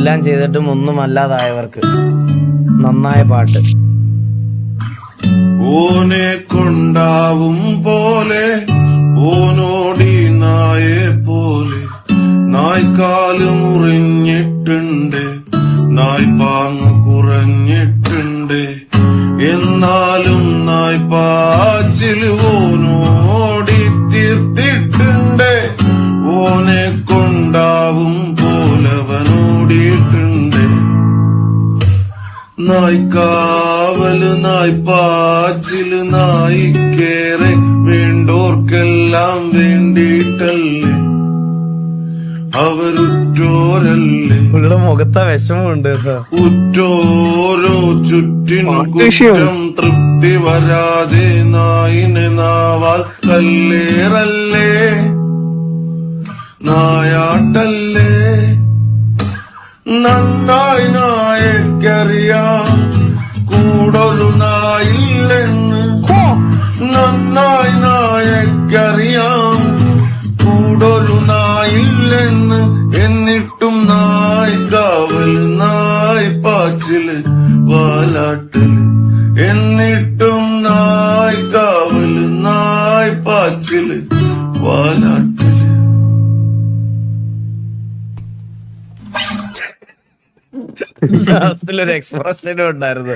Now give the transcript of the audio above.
എല്ലാം ചെയ്തിട്ടും ഒന്നും അല്ലാതായവർക്ക് നന്നായ പാട്ട്. ഓനെ കൊണ്ടാവും പോലെ ഓനോടി നായെ പോലെ നായ്ക്കാല് മുറിഞ്ഞിട്ടുണ്ട്, നായ്പാങ്ങ് കുറഞ്ഞിട്ടുണ്ട്. എന്നാലും നായ്പാച്ചില് ഓനോടി തീർത്തിട്ടുണ്ട്. ഓനെ കൊണ്ടാവും പോലവനോടിയിട്ടുണ്ട്. നായ്ക്കാവല് നായ്പാച്ചില് നായിക്കേറെ വേണ്ടോർക്കെല്ലാം വേണ്ടിയിട്ടല്ലേ അവരുറ്റോരല്ലേ. പുള്ളിയുടെ മുഖത്തെ വിഷമമുണ്ട്. ഉറ്റോരോ ചുറ്റിനും കുറ്റം തൃപ്തി വരാതെ നായിനെ നാവാൽ കല്ലേറല്ലേ നായാട്ടല്ലേ. നന്നായി നായക്കറിയാം കൂടൊരു നായില്ലെന്ന്. നന്നായി നായക്കറിയാം കൂടൊരു നായില്ലെന്ന്. എന്നിട്ടും നായ്ക്കാവല് നായ്പാച്ചില് വാലാട്ടല്. എന്നിട്ടും നായ്ക്കാവല് നായ്പാച്ചില് വാലാട്ടല്. ലാസ്റ്റിലൊരു എക്സ്പ്രഷനും ഉണ്ടായിരുന്നു.